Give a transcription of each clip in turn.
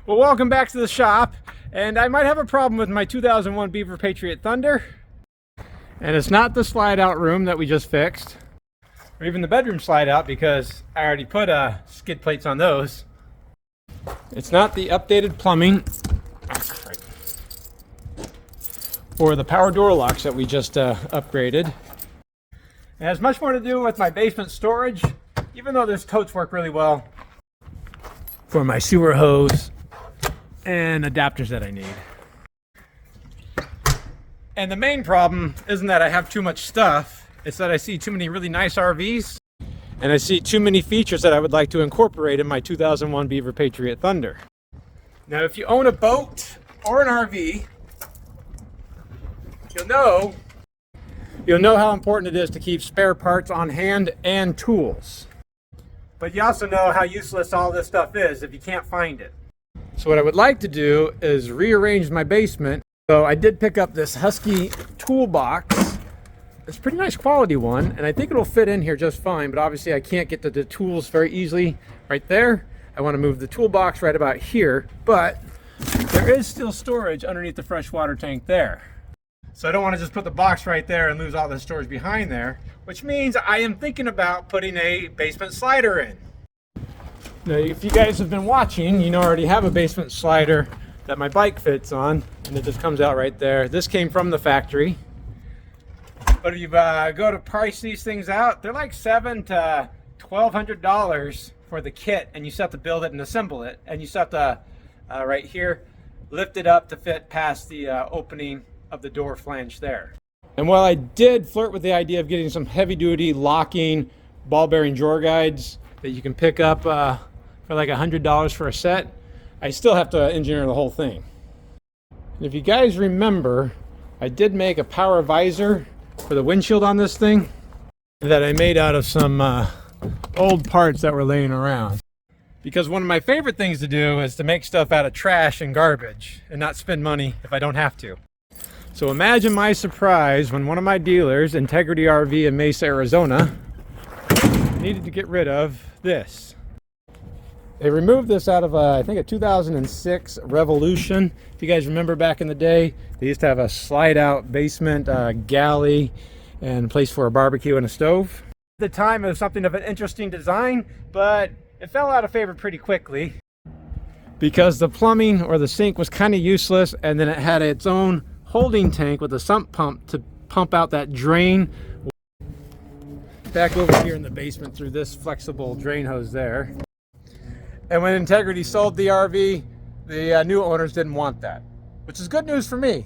Well, welcome back to the shop, and I might have a problem with my 2001 Beaver Patriot Thunder. And it's not the slide out room that we just fixed, or even the bedroom slide out, because I already put skid plates on those. It's not the updated plumbing or the power door locks that we just upgraded. It has much more to do with my basement storage, even though those totes work really well for my sewer hose and adapters that I need. And the main problem isn't that I have too much stuff, it's that I see too many really nice RVs and I see too many features that I would like to incorporate in my 2001 Beaver Patriot Thunder. Now, if you own a boat or an RV, you'll know how important it is to keep spare parts on hand and tools. But you also know how useless all this stuff is if you can't find it. So what I would like to do is rearrange my basement. So I did pick up this Husky toolbox. It's a pretty nice quality one, and I think it'll fit in here just fine, but obviously I can't get to the tools very easily right there. I want to move the toolbox right about here, but there is still storage underneath the freshwater tank there. So I don't want to just put the box right there and lose all the storage behind there, which means I am thinking about putting a basement slider in. Now, if you guys have been watching, you know I already have a basement slider that my bike fits on, and it just comes out right there. This came from the factory. But if you go to price these things out, they're like $700 to $1,200 for the kit, and you still have to build it and assemble it, and you still have to, right here, lift it up to fit past the opening of the door flange there. And while I did flirt with the idea of getting some heavy-duty locking ball bearing drawer guides that you can pick up for like $100 for a set, I still have to engineer the whole thing. And if you guys remember, I did make a power visor for the windshield on this thing that I made out of some old parts that were laying around. Because one of my favorite things to do is to make stuff out of trash and garbage and not spend money if I don't have to. So imagine my surprise when one of my dealers, Integrity RV in Mesa, Arizona, needed to get rid of this. They removed this out of I think a 2006 Revolution. If you guys remember back in the day, they used to have a slide out basement galley and a place for a barbecue and a stove. At the time, it was something of an interesting design, but it fell out of favor pretty quickly because the plumbing or the sink was kind of useless, and then it had its own holding tank with a sump pump to pump out that drain back over here in the basement through this flexible drain hose there. And when Integrity sold the RV, the new owners didn't want that, which is good news for me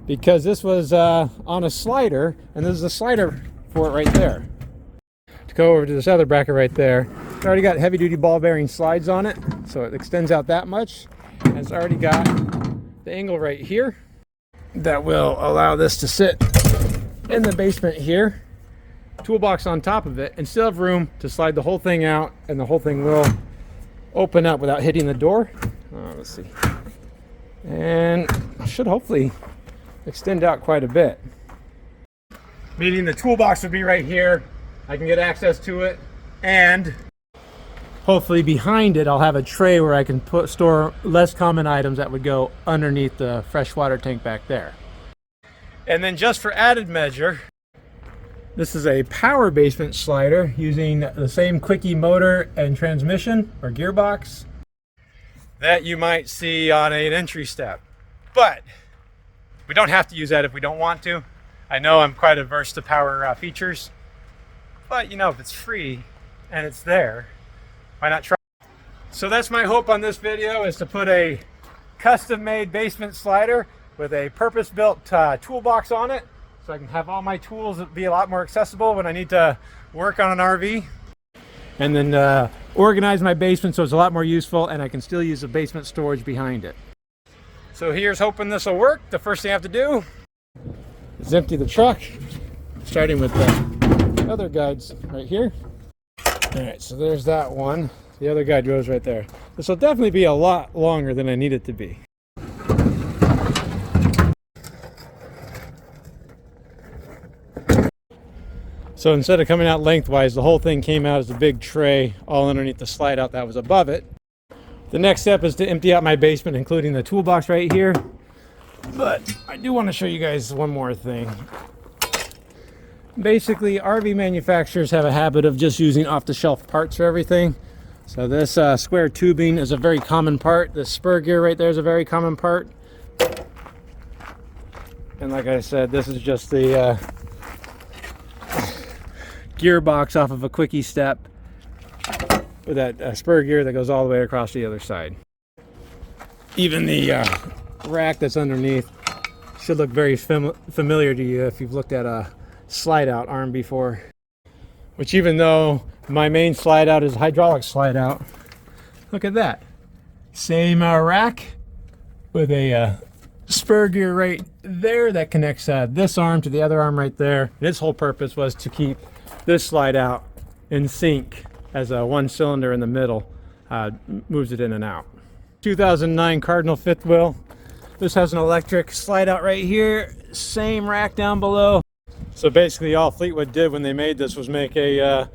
because this was on a slider, and this is a slider for it right there. To go over to this other bracket right there, it's already got heavy duty ball bearing slides on it, so it extends out that much, and it's already got the angle right here that will allow this to sit in the basement here, toolbox on top of it, and still have room to slide the whole thing out, and the whole thing will open up without hitting the door. Let's see, and should hopefully extend out quite a bit, meaning the toolbox would be right here. I can get access to it, and hopefully behind it I'll have a tray where I can store less common items that would go underneath the freshwater tank back there. And then just for added measure, this is a power basement slider using the same quickie motor and transmission or gearbox that you might see on an entry step. But we don't have to use that if we don't want to. I know I'm quite averse to power features, but you know, if it's free and it's there, why not try? So that's my hope on this video, is to put a custom-made basement slider with a purpose-built toolbox on it, so I can have all my tools be a lot more accessible when I need to work on an RV. And then organize my basement so it's a lot more useful, and I can still use the basement storage behind it. So here's hoping this will work. The first thing I have to do is empty the truck, starting with the other guides right here. All right, so there's that one. The other guide goes right there. This will definitely be a lot longer than I need it to be. So instead of coming out lengthwise, the whole thing came out as a big tray all underneath the slide out that was above it. The next step is to empty out my basement, including the toolbox right here. But I do want to show you guys one more thing. Basically, RV manufacturers have a habit of just using off-the-shelf parts for everything. So this square tubing is a very common part. This spur gear right there is a very common part. And like I said, this is just the gearbox off of a quickie step with that spur gear that goes all the way across the other side. Even the rack that's underneath should look very familiar to you if you've looked at a slide out arm before. Which, even though my main slide out is hydraulic slide out, look at that. Same rack with a spur gear right there that connects this arm to the other arm right there. And its whole purpose was to keep this slide out in sync, as one cylinder in the middle moves it in and out. 2009 Cardinal fifth wheel. This has an electric slide out right here, same rack down below. So basically all Fleetwood did when they made this was make a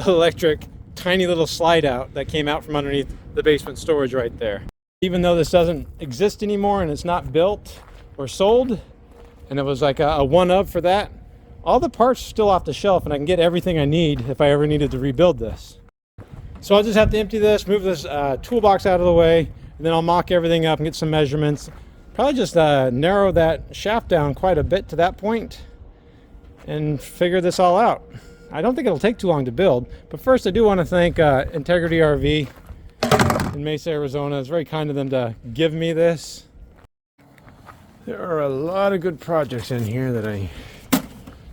electric tiny little slide out that came out from underneath the basement storage right there. Even though this doesn't exist anymore and it's not built or sold, and it was like a one-up for that, all the parts are still off the shelf and I can get everything I need if I ever needed to rebuild this. So I'll just have to empty this, move this toolbox out of the way, and then I'll mock everything up and get some measurements. Probably just narrow that shaft down quite a bit to that point and figure this all out. I don't think it'll take too long to build, but first I do want to thank Integrity RV in Mesa, Arizona. It's very kind of them to give me this. There are a lot of good projects in here that I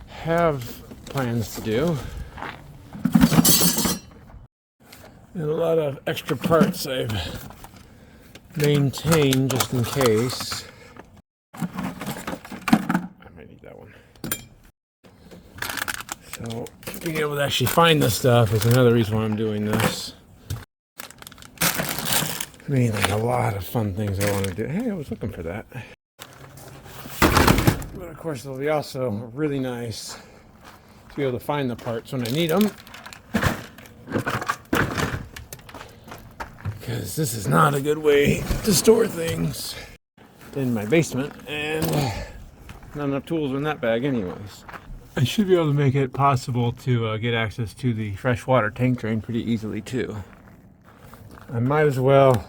have plans to do, and a lot of extra parts I've maintained just in case. I might need that one. So being able to actually find this stuff is another reason why I'm doing this. I mean, like a lot of fun things I want to do. Hey, I was looking for that. But of course, it'll be also really nice to be able to find the parts when I need them. Because this is not a good way to store things in my basement, and not enough tools in that bag anyways. I should be able to make it possible to get access to the freshwater tank drain pretty easily too. I might as well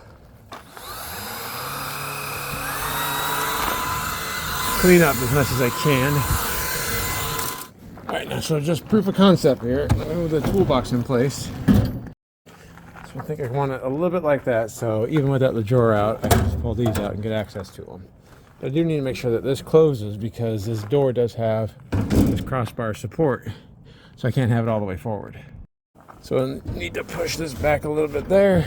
clean up as much as I can. Alright, now so just proof of concept here. Let me move the toolbox in place. So I think I want it a little bit like that, so even without the drawer out, I can just pull these out and get access to them. But I do need to make sure that this closes because this door does have this crossbar support, so I can't have it all the way forward. So I need to push this back a little bit there.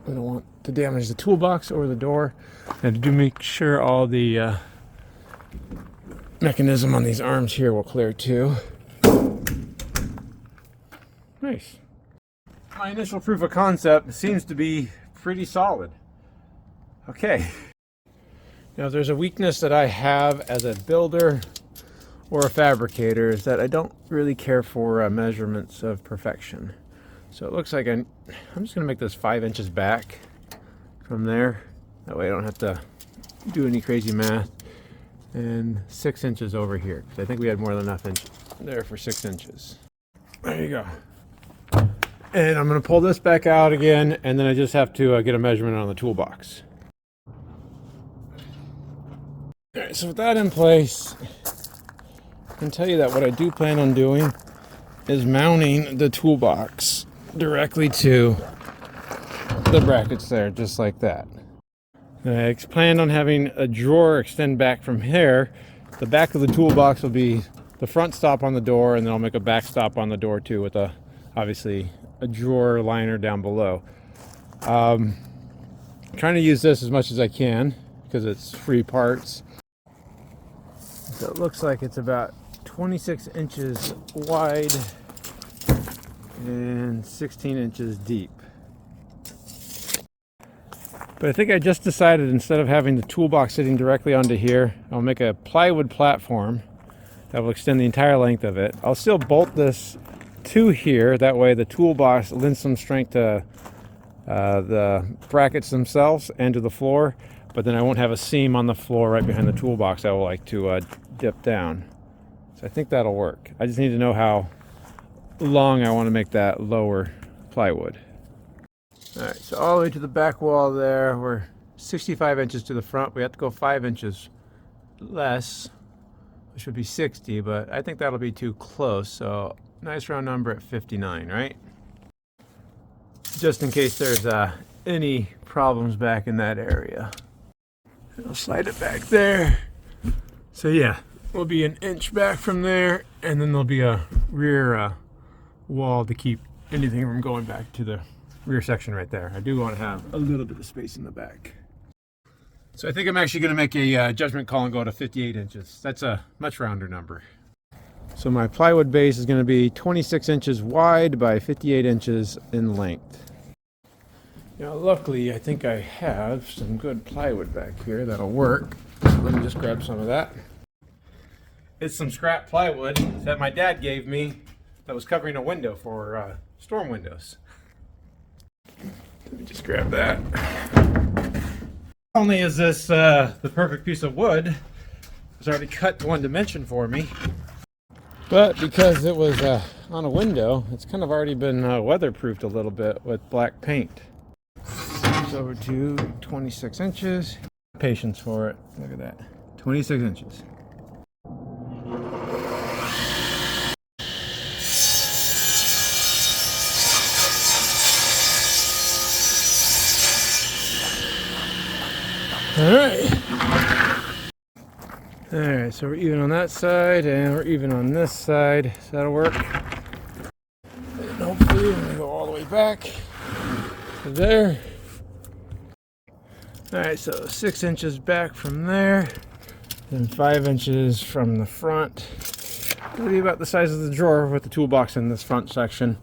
I don't want to damage the toolbox or the door. And to make sure all the mechanism on these arms here will clear too. Nice. My initial proof of concept seems to be pretty solid. Okay. Now there's a weakness that I have as a builder or a fabricator, is that I don't really care for measurements of perfection. So it looks like I'm just going to make this 5 inches back from there. That way I don't have to do any crazy math. And 6 inches over here, because I think we had more than enough inch there for 6 inches. There you go. And I'm going to pull this back out again, and then I just have to get a measurement on the toolbox. Alright, so with that in place, I can tell you that what I do plan on doing is mounting the toolbox directly to the brackets there, just like that. I planned on having a drawer extend back from here. The back of the toolbox will be the front stop on the door, and then I'll make a back stop on the door too with obviously a drawer liner down below. I'm trying to use this as much as I can because it's free parts. So it looks like it's about 26 inches wide and 16 inches deep. But I think I just decided, instead of having the toolbox sitting directly onto here, I'll make a plywood platform that will extend the entire length of it. I'll still bolt this to here, that way the toolbox lends some strength to the brackets themselves and to the floor, but then I won't have a seam on the floor right behind the toolbox I will like to dip down. So I think that'll work. I just need to know how long I want to make that lower plywood. All right, so all the way to the back wall there, we're 65 inches to the front. We have to go 5 inches less, which would be 60, but I think that'll be too close. So nice round number at 59, right? Just in case there's any problems back in that area. I'll slide it back there. So yeah, we'll be an inch back from there, and then there'll be a rear wall to keep anything from going back to the rear section right there. I do want to have a little bit of space in the back. So I think I'm actually going to make a judgment call and go to 58 inches. That's a much rounder number. So my plywood base is going to be 26 inches wide by 58 inches in length. Now, luckily, I think I have some good plywood back here that'll work. So let me just grab some of that. It's some scrap plywood that my dad gave me that was covering a window for storm windows. Let me just grab that. Not only is this the perfect piece of wood, it's already cut to one dimension for me, but because it was on a window, it's kind of already been weatherproofed a little bit with black paint. Over to 26 inches. Patience for it. Look at that. 26 inches. Alright, so we're even on that side and we're even on this side. So that'll work. And hopefully we're gonna go all the way back to there. Alright, so 6 inches back from there, then 5 inches from the front. It'll be about the size of the drawer with the toolbox in this front section,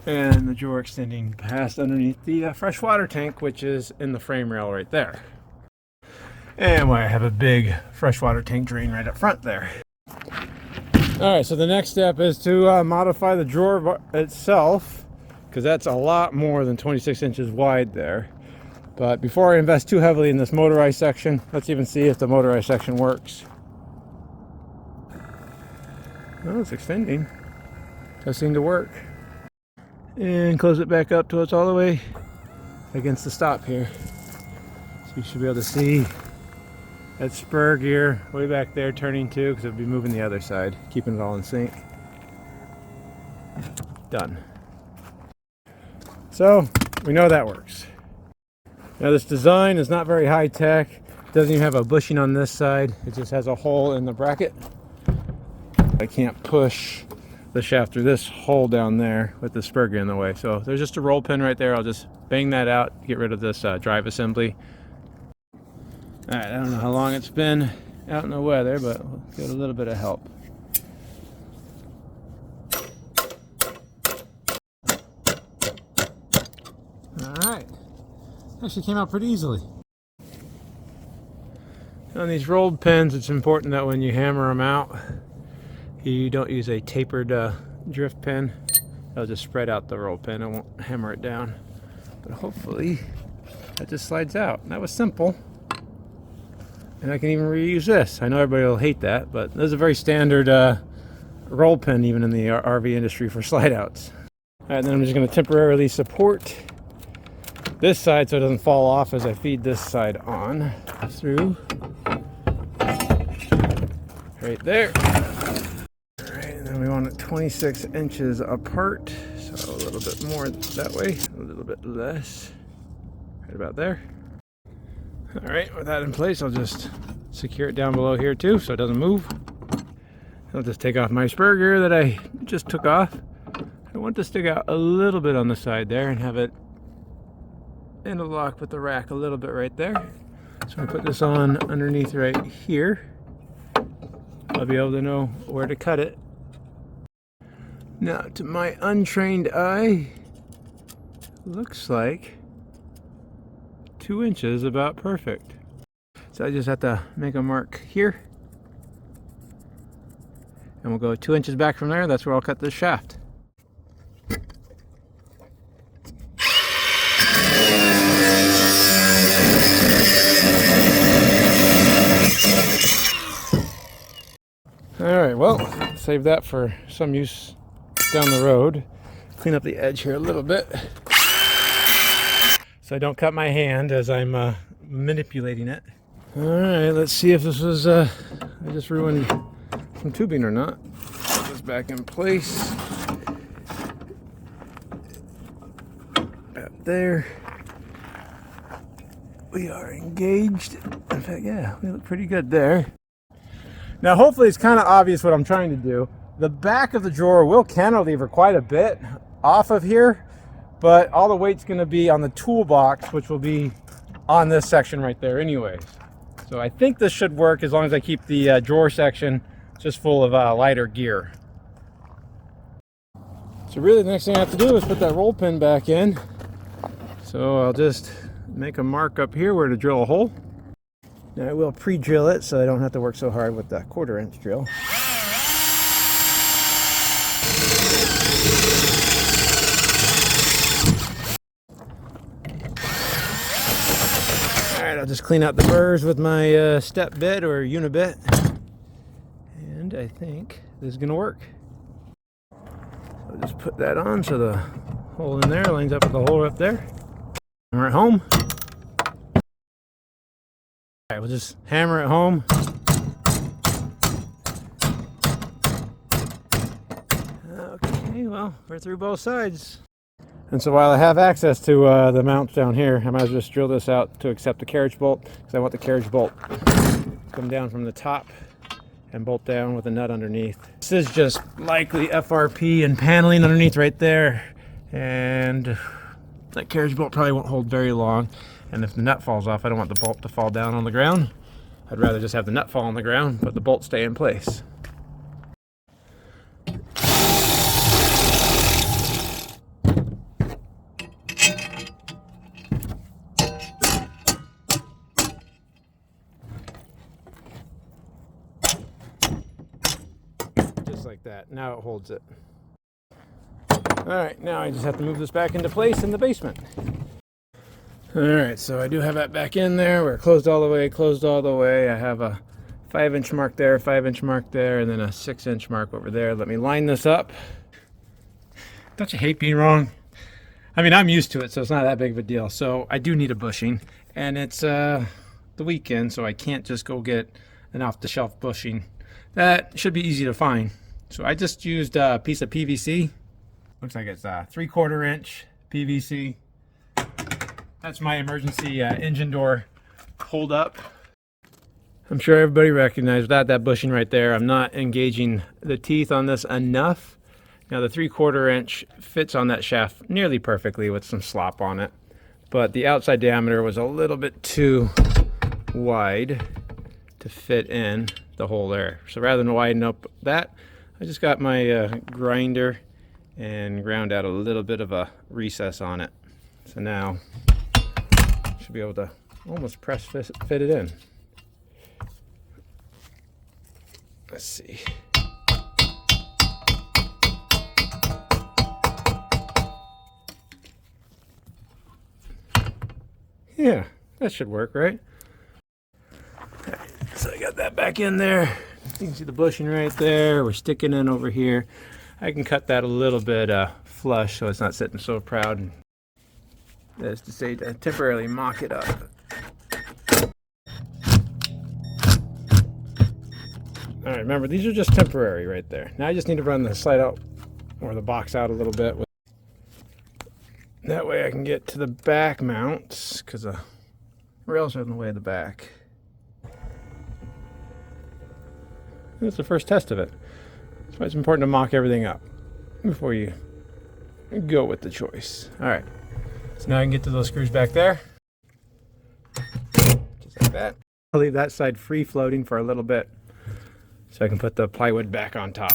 and the drawer extending past underneath the freshwater tank, which is in the frame rail right there. And I have a big freshwater tank drain right up front there. Alright, so the next step is to modify the drawer itself, because that's a lot more than 26 inches wide there. But before I invest too heavily in this motorized section, let's even see if the motorized section works. Oh, it's extending. Does seem to work. And close it back up till it's all the way against the stop here. So you should be able to see that spur gear way back there turning too, because it'll be moving the other side, keeping it all in sync. Done. So we know that works. Now this design is not very high tech. It doesn't even have a bushing on this side. It just has a hole in the bracket. I can't push the shaft through this hole down there with the spur gear in the way. So there's just a roll pin right there. I'll just bang that out, get rid of this drive assembly. All right, I don't know how long it's been out in the weather, but we'll get a little bit of help. All right. Actually came out pretty easily. On these rolled pins, it's important that when you hammer them out, you don't use a tapered drift pin. That'll just spread out the roll pin. I won't hammer it down. But hopefully that just slides out. That was simple. And I can even reuse this. I know everybody will hate that, but this is a very standard roll pin even in the RV industry for slide outs. All right, then I'm just going to temporarily support this side so it doesn't fall off as I feed this side on through right there. All right, and then we want it 26 inches apart, so a little bit more that way, a little bit less, right about there. All right, with that in place, I'll just secure it down below here too so it doesn't move. I'll just take off my spur gear that I just took off. I want to stick out a little bit on the side there and have it interlock with the rack a little bit right there. So I put this on underneath right here. I'll be able to know where to cut it. Now, to my untrained eye, looks like 2 inches about perfect. So I just have to make a mark here. And we'll go 2 inches back from there. That's where I'll cut this shaft. well, save that for some use down the road. Clean up the edge here a little bit so I don't cut my hand as I'm manipulating it. All right, let's see if this was, I just ruined some tubing or not. Put this back in place. Up there. We are engaged. In fact, yeah, we look pretty good there. Now, hopefully it's kind of obvious what I'm trying to do. The back of the drawer will cantilever quite a bit off of here, but all the weight's going to be on the toolbox, which will be on this section right there anyways. So I think this should work as long as I keep the drawer section just full of lighter gear. So really the next thing I have to do is put that roll pin back in. So I'll just make a mark up here where to drill a hole. Now I will pre-drill it so I don't have to work so hard with the 1/4 inch drill. Alright, I'll just clean out the burrs with my step bit or unibit. And I think this is going to work. So I'll just put that on so the hole in there lines up with the hole up there. Hammer it home. Alright, we'll just hammer it home. Okay, well, we're through both sides. And so while I have access to the mounts down here, I might as well just drill this out to accept the carriage bolt, because I want the carriage bolt to come down from the top and bolt down with a nut underneath. This is just likely FRP and paneling underneath right there, and that carriage bolt probably won't hold very long. And if the nut falls off, I don't want the bolt to fall down on the ground. I'd rather just have the nut fall on the ground, but the bolt stay in place. Just like that. Now it holds it. Alright, now I just have to move this back into place in the basement. Alright, so I do have that back in there. We're closed all the way. I have a 5-inch mark there, 5-inch mark there, and then a 6-inch mark over there. Let me line this up. Don't you hate being wrong? I mean, I'm used to it, so it's not that big of a deal. So I do need a bushing, and it's the weekend, so I can't just go get an off-the-shelf bushing. That should be easy to find. So I just used a piece of PVC. Looks like it's a 3/4 inch PVC. That's my emergency engine door hold up. I'm sure everybody recognized without that bushing right there, I'm not engaging the teeth on this enough. Now the 3/4 inch fits on that shaft nearly perfectly with some slop on it, but the outside diameter was a little bit too wide to fit in the hole there. So rather than widen up that, I just got my grinder and ground out a little bit of a recess on it. So now should be able to almost press fit it in. Let's see. Yeah, that should work, right? Alright, so I got that back in there. You can see the bushing right there. We're sticking in over here. I can cut that a little bit flush so it's not sitting so proud. That is to say, to temporarily mock it up. Alright, remember, these are just temporary right there. Now I just need to run the slide out, or the box out a little bit. That way I can get to the back mounts, because the rails are in the way of the back. That's the first test of it. That's why it's important to mock everything up before you go with the choice. Alright. So now I can get to those screws back there. Just like that. I'll leave that side free floating for a little bit so I can put the plywood back on top.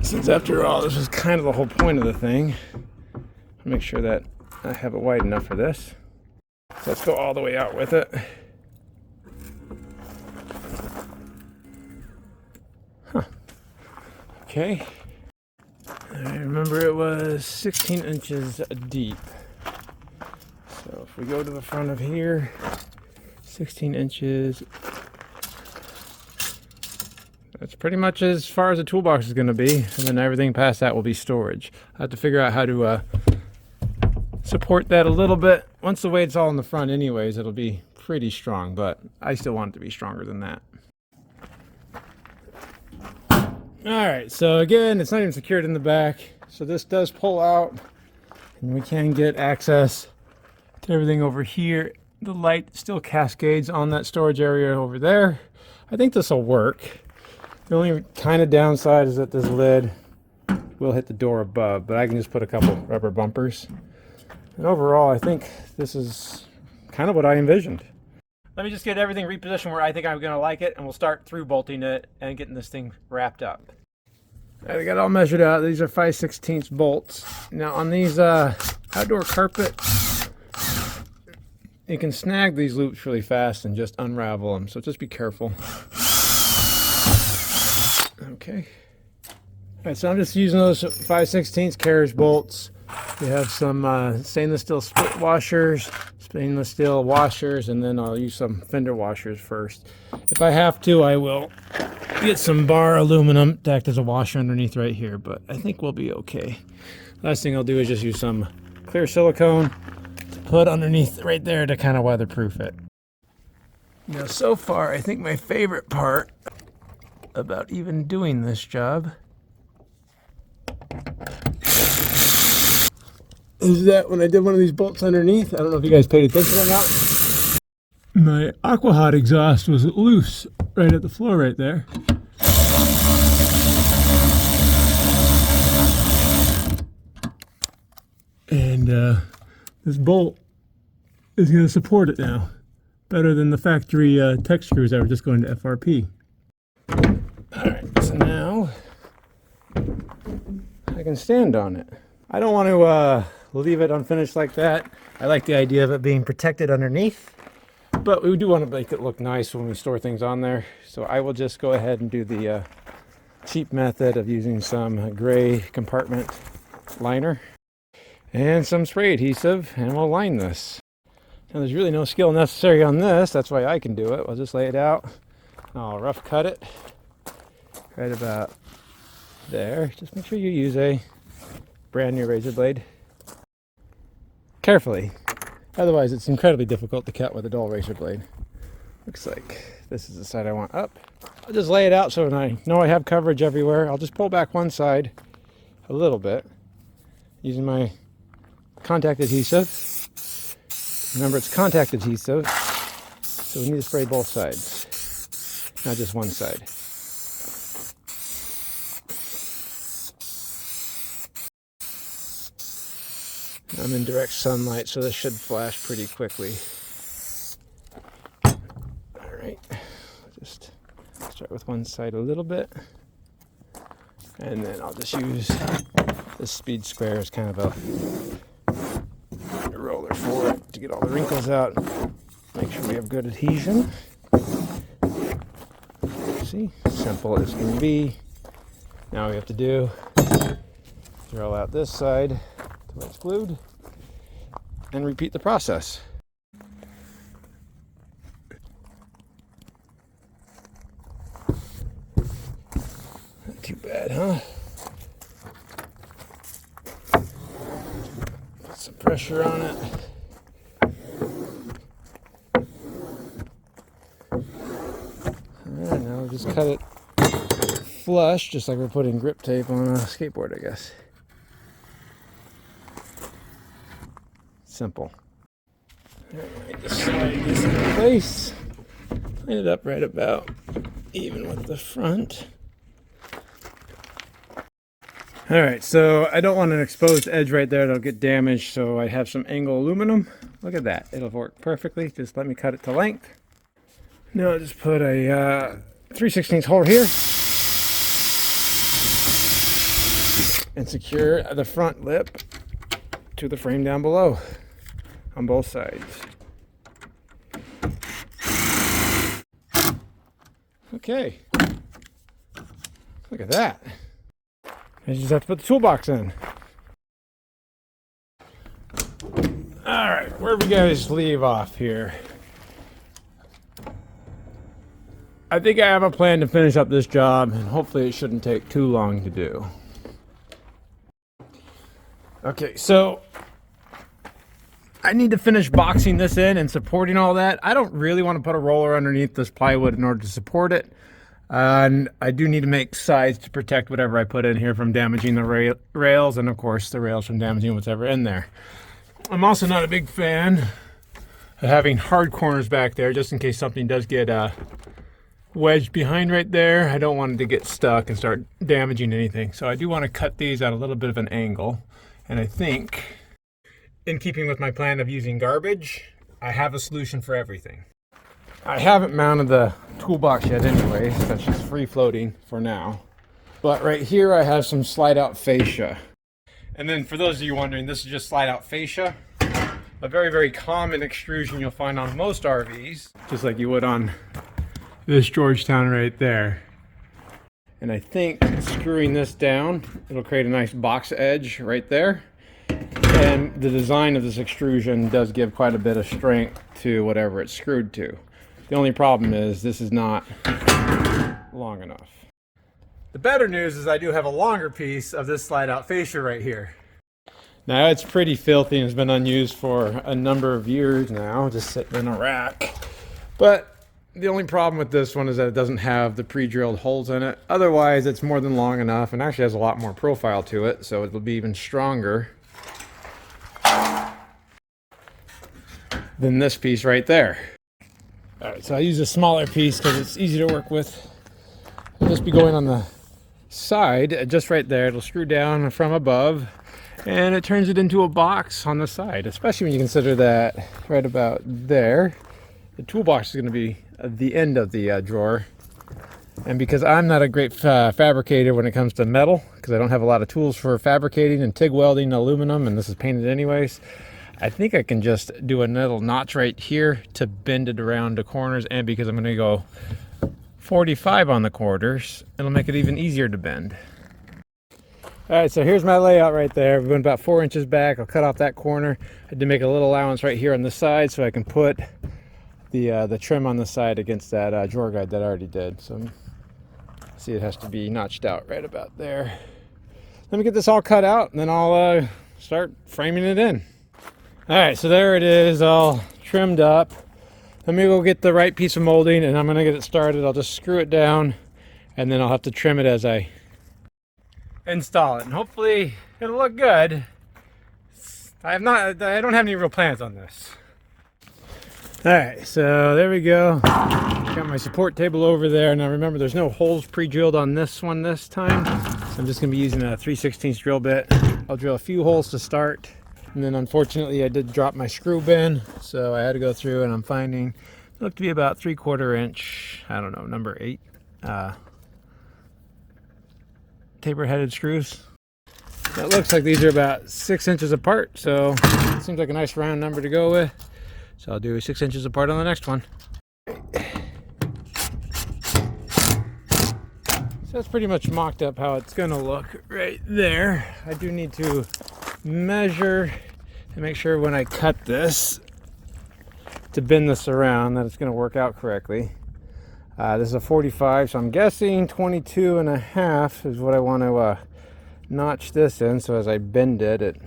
Since after all, this was kind of the whole point of the thing, I'll make sure that I have it wide enough for this. So let's go all the way out with it. Huh. Okay. I remember it was 16 inches deep. So if we go to the front of here, 16 inches, That's pretty much as far as the toolbox is going to be, and then everything past that will be storage. I have to figure out how to support that a little bit. Once the weight's all in the front anyways, it'll be pretty strong, but I still want it to be stronger than that. Alright, so again, it's not even secured in the back, so this does pull out, and we can get access to everything over here. The light still cascades on that storage area over there. I think this will work. The only kind of downside is that this lid will hit the door above, but I can just put a couple rubber bumpers. And overall, I think this is kind of what I envisioned. Let me just get everything repositioned where I think I'm going to like it, and we'll start through bolting it and getting this thing wrapped up. All right, I got it all measured out. These are 5/16 bolts. Now on these outdoor carpet, you can snag these loops really fast and just unravel them, so just be careful. Okay. All right, so I'm just using those 5/16 carriage bolts. We have some stainless steel split washers, stainless steel washers, and then I'll use some fender washers first. If I have to, I will get some bar aluminum to act as a washer underneath right here, but I think we'll be okay. Last thing I'll do is just use some clear silicone to put underneath right there to kind of weatherproof it. Now, so far, I think my favorite part about even doing this job is that when I did one of these bolts underneath, I don't know if you guys paid attention or not, my aqua hot exhaust was loose right at the floor right there. And this bolt is going to support it now better than the factory tech screws that were just going to FRP. Alright, so now I can stand on it. I don't want to leave it unfinished like that. I like the idea of it being protected underneath, but we do want to make it look nice when we store things on there. So I will just go ahead and do the cheap method of using some gray compartment liner and some spray adhesive, and we'll line this. Now there's really no skill necessary on this, that's why I can do it. I'll just lay it out, I'll rough cut it right about there. Just make sure you use a brand new razor blade carefully, otherwise it's incredibly difficult to cut with a dull razor blade. Looks like this is the side I want up. I'll just lay it out so when I know I have coverage everywhere. I'll just pull back one side a little bit using my contact adhesive. Remember, it's contact adhesive, so we need to spray both sides, not just one side. I'm in direct sunlight, so this should flash pretty quickly. Alright, just start with one side a little bit, and then I'll just use this speed square as kind of a roller for it to get all the wrinkles out. Make sure we have good adhesion. See, simple as can be. Now we have to do drill out this side till it's glued and repeat the process. Not too bad, huh? Put some pressure on it. Alright, now we'll just cut it flush, just like we're putting grip tape on a skateboard, I guess. Simple. Alright, just slide this in place. Line it up right about even with the front. Alright, so I don't want an exposed edge right there, it'll get damaged, so I have some angle aluminum. Look at that, it'll work perfectly. Just let me cut it to length. Now I'll just put a 3/16 hole here and secure the front lip to the frame down below on both sides. Okay, look at that. I just have to put the toolbox in. Alright, where do we guys leave off here? I think I have a plan to finish up this job, and hopefully it shouldn't take too long to do. Okay, so I need to finish boxing this in and supporting all that. I don't really want to put a roller underneath this plywood in order to support it. And I do need to make sides to protect whatever I put in here from damaging the rails, and of course the rails from damaging whatever in there. I'm also not a big fan of having hard corners back there, just in case something does get wedged behind right there. I don't want it to get stuck and start damaging anything. So I do want to cut these at a little bit of an angle. And I think, in keeping with my plan of using garbage, I have a solution for everything. I haven't mounted the toolbox yet anyway, so that's just free floating for now. But right here I have some slide out fascia. And then for those of you wondering, this is just slide out fascia. A very, very common extrusion you'll find on most RVs, just like you would on this Georgetown right there. And I think screwing this down, it'll create a nice box edge right there. And the design of this extrusion does give quite a bit of strength to whatever it's screwed to. The only problem is this is not long enough. The better news is I do have a longer piece of this slide out fascia right here. Now it's pretty filthy and has been unused for a number of years now, just sitting in a rack. But the only problem with this one is that it doesn't have the pre-drilled holes in it. Otherwise, it's more than long enough and actually has a lot more profile to it, so it'll be even stronger than this piece right there. All right, so I use a smaller piece because it's easy to work with. It'll just be going on the side, just right there. It'll screw down from above, and it turns it into a box on the side, especially when you consider that right about there, the toolbox is going to be at the end of the drawer. And because I'm not a great fabricator when it comes to metal, because I don't have a lot of tools for fabricating and TIG welding aluminum, and this is painted anyways, I think I can just do a little notch right here to bend it around the corners, and because I'm going to go 45 on the quarters, it'll make it even easier to bend. Alright, so here's my layout right there. We went about 4 inches back. I'll cut off that corner. I had to make a little allowance right here on the side so I can put the trim on the side against that drawer guide that I already did. So see, it has to be notched out right about there. Let me get this all cut out and then I'll start framing it in. Alright, so there it is, all trimmed up. Let me go get the right piece of molding and I'm going to get it started. I'll just screw it down and then I'll have to trim it as I install it. And hopefully it'll look good. I don't have any real plans on this. Alright, so there we go. Got my support table over there. Now remember, there's no holes pre-drilled on this one this time. So I'm just going to be using a 3/16 drill bit. I'll drill a few holes to start. And then unfortunately I did drop my screw bin. So I had to go through and I'm finding, it looked to be about 3/4 inch, I don't know, number 8 taper headed screws. It looks like these are about 6 inches apart. So it seems like a nice round number to go with. So I'll do 6 inches apart on the next one. So that's pretty much mocked up how it's going to look right there. I do need to measure to make sure when I cut this to bend this around that it's going to work out correctly. This is a 45, so I'm guessing 22.5 is what I want to notch this in, so as I bend it, it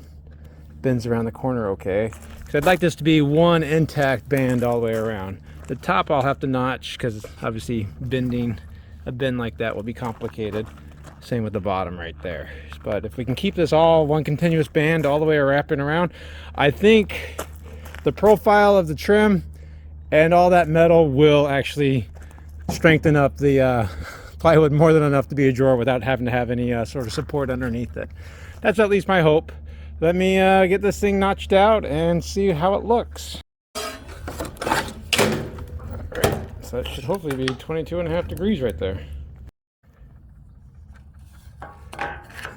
bends around the corner okay. So I'd like this to be one intact band all the way around. The top I'll have to notch because obviously bending a bend like that will be complicated. Same with the bottom right there. But if we can keep this all one continuous band all the way wrapping around, I think the profile of the trim and all that metal will actually strengthen up the plywood more than enough to be a drawer without having to have any sort of support underneath it. That's at least my hope. Let me get this thing notched out and see how it looks. Alright, so that should hopefully be 22.5 degrees right there.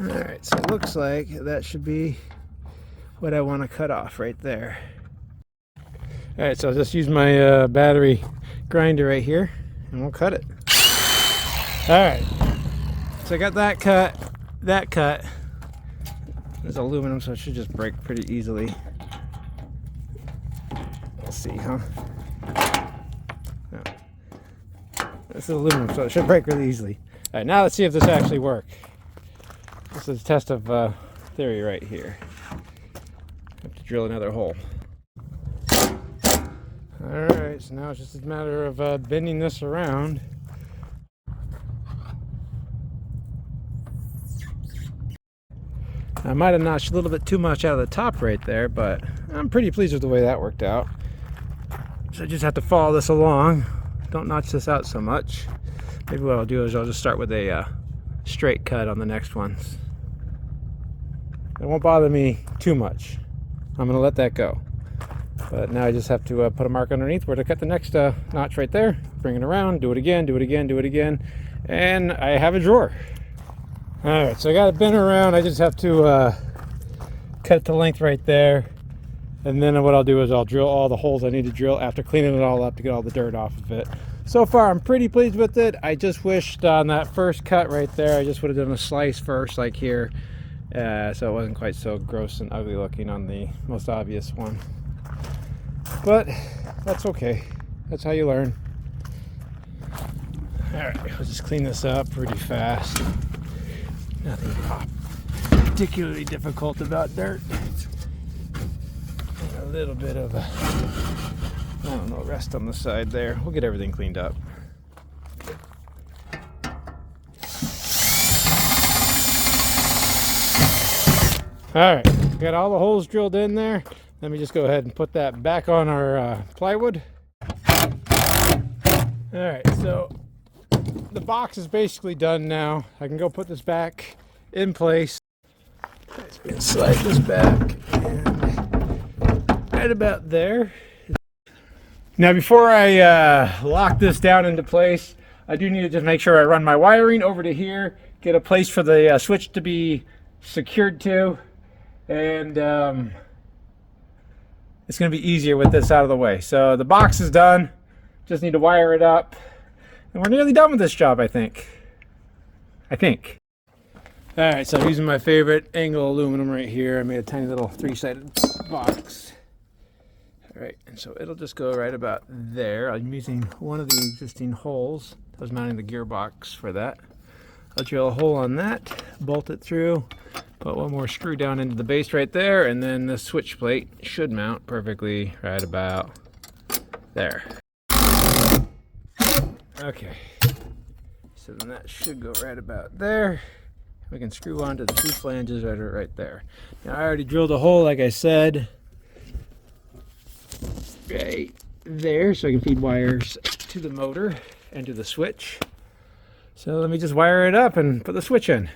Alright, so it looks like that should be what I want to cut off right there. Alright, so I'll just use my battery grinder right here and we'll cut it. Alright, so I got that cut. It's aluminum, so it should just break pretty easily. We'll see, huh? No. This is aluminum, so it should break really easily. All right, now let's see if this actually works. This is a test of theory right here. I have to drill another hole. All right, so now it's just a matter of bending this around. I might have notched a little bit too much out of the top right there, but I'm pretty pleased with the way that worked out. So I just have to follow this along. Don't notch this out so much. Maybe what I'll do is I'll just start with a straight cut on the next ones. It won't bother me too much. I'm going to let that go. But now I just have to put a mark underneath where to cut the next notch right there. Bring it around, do it again, do it again, do it again. And I have a drawer. Alright, so I got it bent around. I just have to cut the length right there. And then what I'll do is I'll drill all the holes I need to drill after cleaning it all up to get all the dirt off of it. So far, I'm pretty pleased with it. I just wished on that first cut right there, I just would have done a slice first, like here. So it wasn't quite so gross and ugly looking on the most obvious one. But that's okay. That's how you learn. Alright, I'll just clean this up pretty fast. Nothing particularly difficult about dirt. And a little bit of a, I don't know, rest on the side there. We'll get everything cleaned up. Alright, got all the holes drilled in there. Let me just go ahead and put that back on our plywood. Alright, so the box is basically done now. I can go put this back in place. So we can slide this back and right about there. Now before I lock this down into place, I do need to just make sure I run my wiring over to here, get a place for the switch to be secured to, and it's going to be easier with this out of the way. So the box is done, just need to wire it up. And we're nearly done with this job, I think. Alright, so I'm using my favorite angle aluminum right here. I made a tiny little three-sided box. Alright, and so it'll just go right about there. I'm using one of the existing holes. I was mounting the gearbox for that. I'll drill a hole on that, bolt it through, put one more screw down into the base right there, and then the switch plate should mount perfectly right about there. Okay, so then that should go right about there. We can screw onto the two flanges right there. Now I already drilled a hole, like I said, right there, so I can feed wires to the motor and to the switch. So let me just wire it up and put the switch in.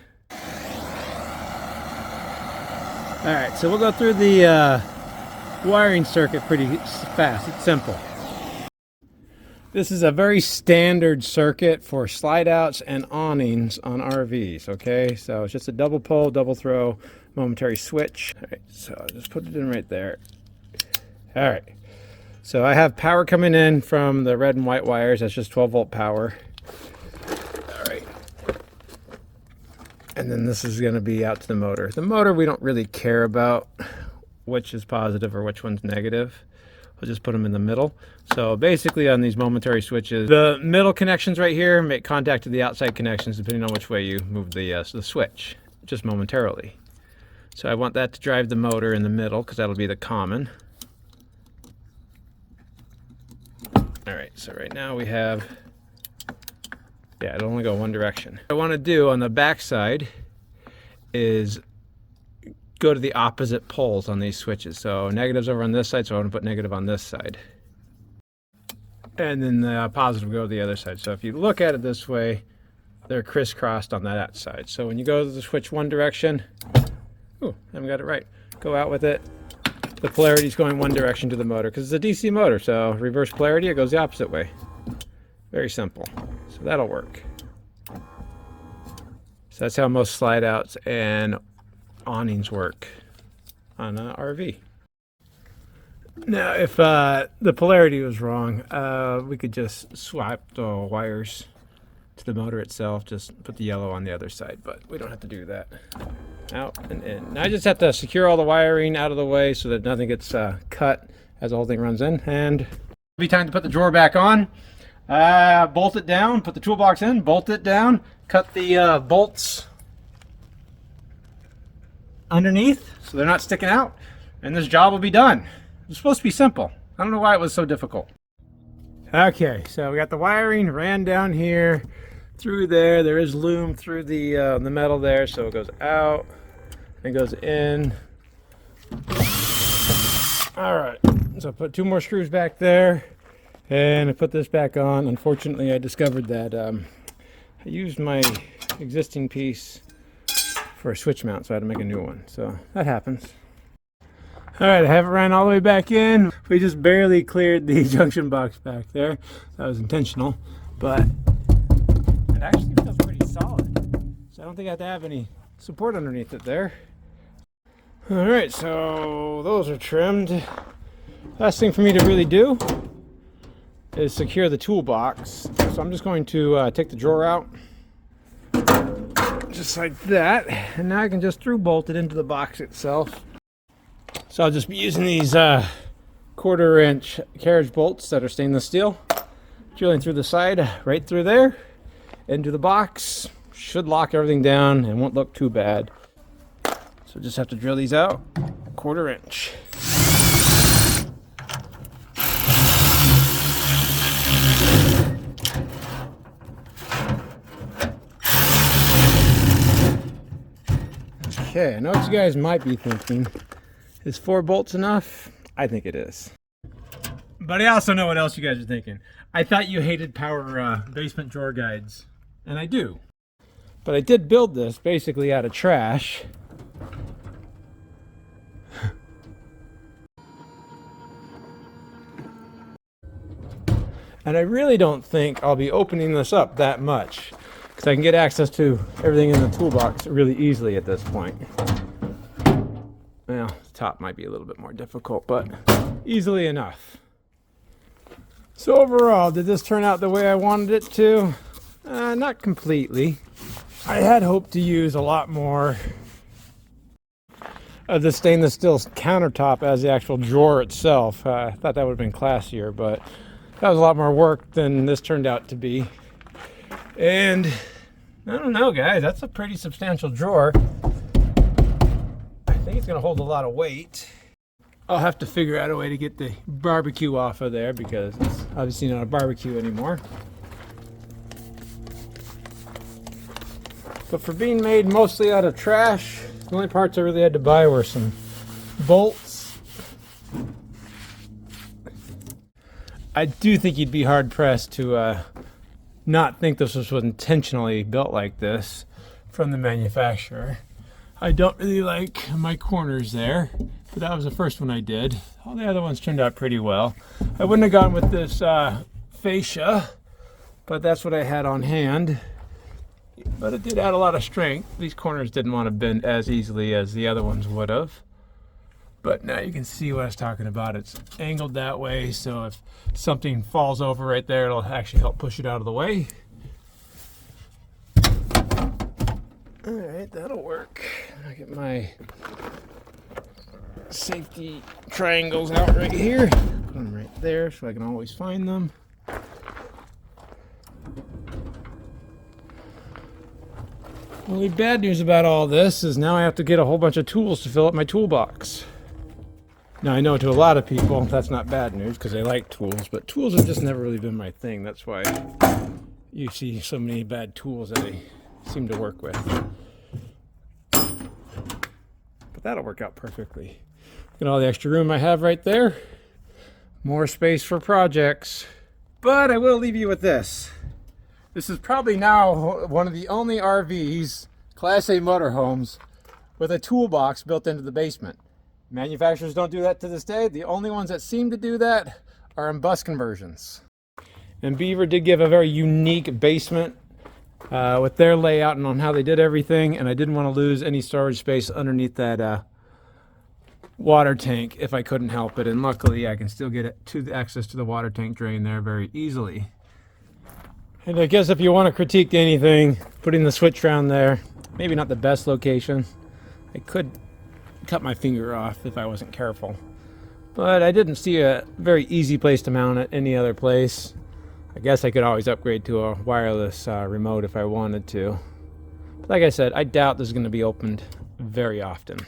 Alright, so we'll go through the wiring circuit pretty fast. It's simple. This is a very standard circuit for slide outs and awnings on RVs, okay? So it's just a double pole, double throw, momentary switch. All right, so I'll just put it in right there. All right, so I have power coming in from the red and white wires. That's just 12-volt power. All right. And then this is gonna be out to the motor. The motor, we don't really care about which is positive or which one's negative. We'll just put them in the middle. So basically on these momentary switches, the middle connections right here make contact to the outside connections depending on which way you move the switch, just momentarily. So I want that to drive the motor in the middle because that'll be the common. All right, so right now we have, yeah, it'll only go one direction. What I want to do on the back side is go to the opposite poles on these switches. So negative's over on this side, so I want to put negative on this side. And then the positive go to the other side. So if you look at it this way, they're crisscrossed on that side. So when you go to the switch one direction, ooh, I haven't got it right. Go out with it. The polarity's going one direction to the motor because it's a DC motor. So reverse polarity, it goes the opposite way. Very simple. So that'll work. So that's how most slide outs and awnings work on an RV. Now if the polarity was wrong, we could just swap the wires to the motor itself, just put the yellow on the other side, but we don't have to do that. Out and in. Now I just have to secure all the wiring out of the way so that nothing gets cut as the whole thing runs in, and it'll be time to put the drawer back on. Bolt it down, put the toolbox in, bolt it down, cut the bolts underneath so they're not sticking out, and this job will be done. It's supposed to be simple. I don't know why it was so difficult. Okay, so we got the wiring ran down here through there. There is loom through the metal there, so it goes out and goes in. All right, so I put 2 more screws back there, and I put this back on. Unfortunately, I discovered that I used my existing piece for a switch mount, so I had to make a new one. So that happens. All right, I have it ran all the way back in. We just barely cleared the junction box back there. That was intentional, but it actually feels pretty solid. So I don't think I have to have any support underneath it there. All right, so those are trimmed. Last thing for me to really do is secure the toolbox. So I'm just going to take the drawer out, just like that. And now I can just through bolt it into the box itself. So I'll just be using these 1/4 inch carriage bolts that are stainless steel, drilling through the side, right through there, into the box. Should lock everything down and won't look too bad. So just have to drill these out, 1/4 inch. Okay, I know what you guys might be thinking. Is 4 bolts enough? I think it is. But I also know what else you guys are thinking. I thought you hated power basement drawer guides, and I do. But I did build this basically out of trash. And I really don't think I'll be opening this up that much, because I can get access to everything in the toolbox really easily at this point. Well, the top might be a little bit more difficult, but easily enough. So overall, did this turn out the way I wanted it to? Not completely. I had hoped to use a lot more of the stainless steel countertop as the actual drawer itself. I thought that would have been classier, but that was a lot more work than this turned out to be. And I don't know, guys, that's a pretty substantial drawer. I think it's going to hold a lot of weight. I'll have to figure out a way to get the barbecue off of there, because it's obviously not a barbecue anymore. But for being made mostly out of trash, the only parts I really had to buy were some bolts. I do think you'd be hard pressed to not think this was intentionally built like this from the manufacturer. I don't really like my corners there, but that was the first one I did. All the other ones turned out pretty well. I wouldn't have gone with this fascia, but that's what I had on hand. But it did add a lot of strength. These corners didn't want to bend as easily as the other ones would have. But now you can see what I was talking about. It's angled that way, so if something falls over right there, it'll actually help push it out of the way. All right, that'll work. I'll get my safety triangles out right here. Put them right there so I can always find them. The only bad news about all this is now I have to get a whole bunch of tools to fill up my toolbox. Now I know to a lot of people that's not bad news because they like tools, but tools have just never really been my thing. That's why you see so many bad tools that I seem to work with. But that'll work out perfectly. Look at all the extra room I have right there. More space for projects. But I will leave you with this. This is probably now one of the only RVs, Class A motorhomes, with a toolbox built into the basement. Manufacturers don't do that to this day. The only ones that seem to do that are in bus conversions. And Beaver did give a very unique basement with their layout and on how they did everything, and I didn't want to lose any storage space underneath that water tank if I couldn't help it. And luckily I can still get it to the access to the water tank drain there very easily. And I guess if you want to critique anything, putting the switch around there, maybe not the best location. I could cut my finger off if I wasn't careful. But I didn't see a very easy place to mount it any other place. I guess I could always upgrade to a wireless remote if I wanted to. But like I said, I doubt this is going to be opened very often.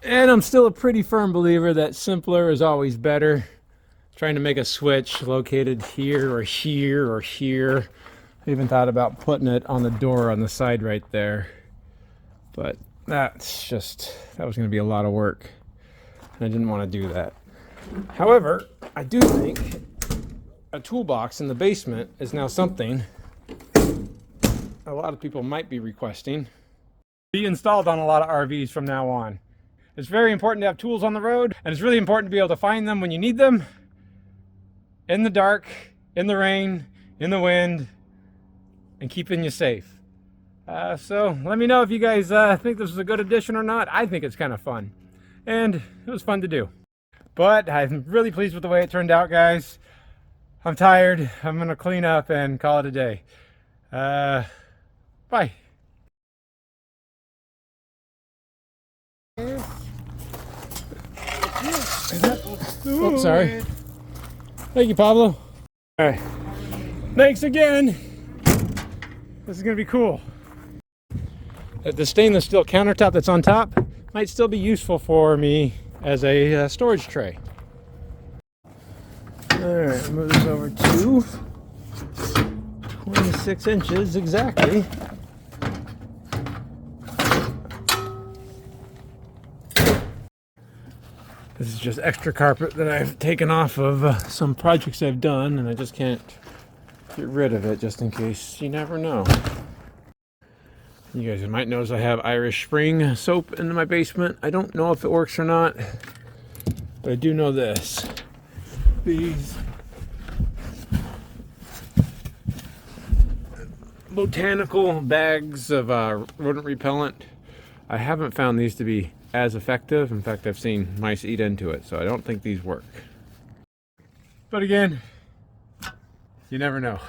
And I'm still a pretty firm believer that simpler is always better. Trying to make a switch located here or here or here. I even thought about putting it on the door on the side right there. But that was going to be a lot of work. And I didn't want to do that. However, I do think a toolbox in the basement is now something a lot of people might be requesting. Be installed on a lot of RVs from now on. It's very important to have tools on the road, and it's really important to be able to find them when you need them. In the dark, in the rain, in the wind, and keeping you safe. So let me know if you guys think this is a good addition or not. I think it's kind of fun. And it was fun to do. But I'm really pleased with the way it turned out, guys. I'm tired. I'm gonna clean up and call it a day. Bye. Oh, sorry. Thank you, Pablo. All right. Thanks again. This is gonna be cool. The stainless steel countertop that's on top might still be useful for me as a storage tray. Alright, move this over to 26 inches exactly. This is just extra carpet that I've taken off of some projects I've done, and I just can't get rid of it just in case. You never know. You guys might notice I have Irish Spring soap in my basement. I don't know if it works or not, but I do know this. These botanical bags of rodent repellent, I haven't found these to be as effective. In fact, I've seen mice eat into it, so I don't think these work. But again, you never know.